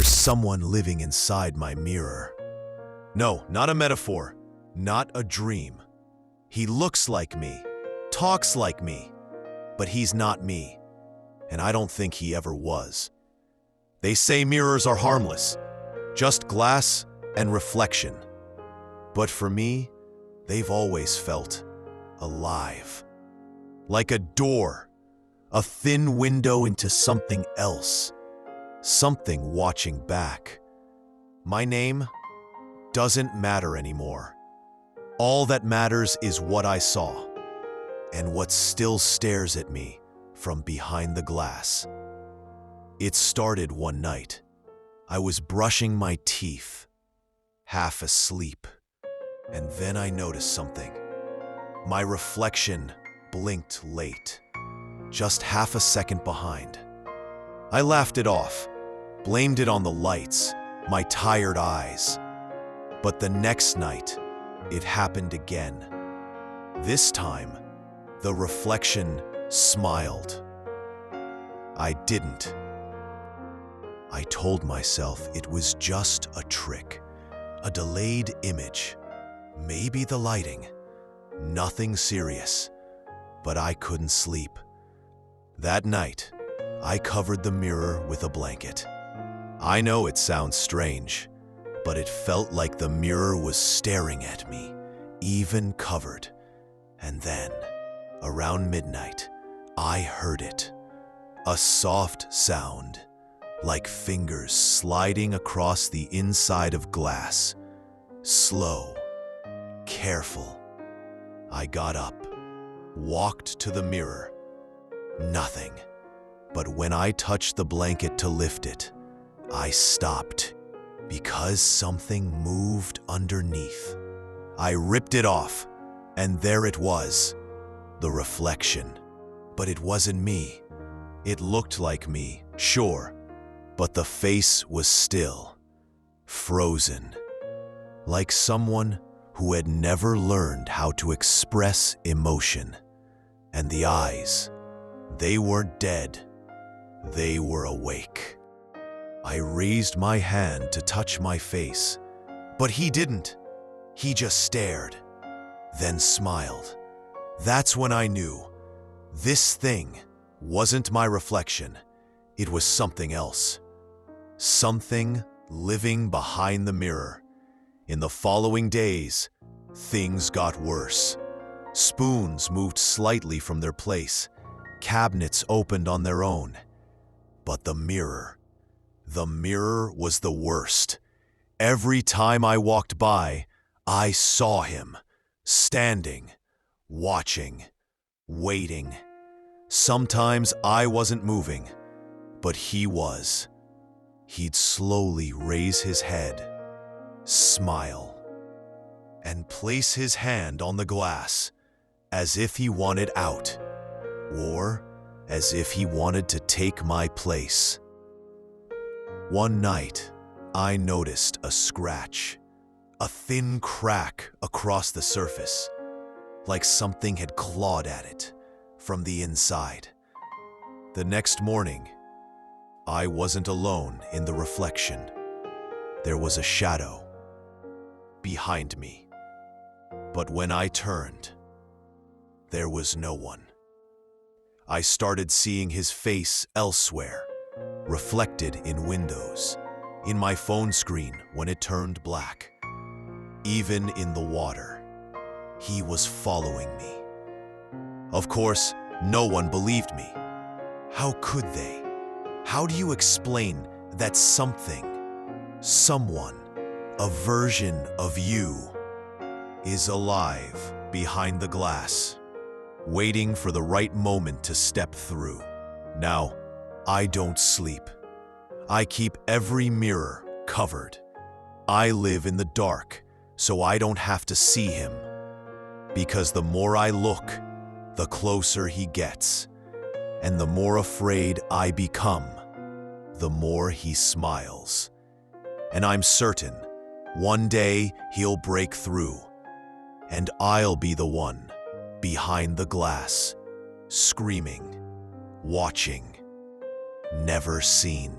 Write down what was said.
There's someone living inside my mirror. No, not a metaphor, not a dream. He looks like me, talks like me, but he's not me, and I don't think he ever was. They say mirrors are harmless, just glass and reflection. But for me, they've always felt alive. Like a door, a thin window into something else, something watching back. My name doesn't matter anymore. All that matters is what I saw, and what still stares at me from behind the glass. It started one night. I was brushing my teeth, half asleep, and then I noticed something. My reflection blinked late, just half a second behind. I laughed it off, blamed it on the lights, my tired eyes. But the next night, it happened again. This time, the reflection smiled. I didn't. I told myself it was just a trick, a delayed image, maybe the lighting, nothing serious, but I couldn't sleep. That night, I covered the mirror with a blanket. I know it sounds strange, but it felt like the mirror was staring at me, even covered. And then, around midnight, I heard it. A soft sound, like fingers sliding across the inside of glass. Slow, careful. I got up, walked to the mirror. Nothing. But when I touched the blanket to lift it, I stopped. Because something moved underneath. I ripped it off, and there it was, the reflection. But it wasn't me. It looked like me, sure, but the face was still, frozen, like someone who had never learned how to express emotion. And the eyes, they weren't dead, they were awake. I raised my hand to touch my face, but he didn't. He just stared, then smiled. That's when I knew this thing wasn't my reflection. It was something else. Something living behind the mirror. In the following days, things got worse. Spoons moved slightly from their place. Cabinets opened on their own. But the mirror was the worst. Every time I walked by, I saw him, standing, watching, waiting. Sometimes I wasn't moving, but he was. He'd slowly raise his head, smile, and place his hand on the glass, as if he wanted out, or as if he wanted to take my place. One night, I noticed a scratch, a thin crack across the surface, like something had clawed at it from the inside. The next morning, I wasn't alone in the reflection. There was a shadow behind me. But when I turned, there was no one. I started seeing his face elsewhere, reflected in windows, in my phone screen when it turned black. Even in the water, he was following me. Of course, no one believed me. How could they? How do you explain that something, someone, a version of you, is alive behind the glass, waiting for the right moment to step through? Now, I don't sleep. I keep every mirror covered. I live in the dark, so I don't have to see him. Because the more I look, the closer he gets. And the more afraid I become, the more he smiles. And I'm certain, one day he'll break through, and I'll be the one behind the glass, screaming, watching, never seen.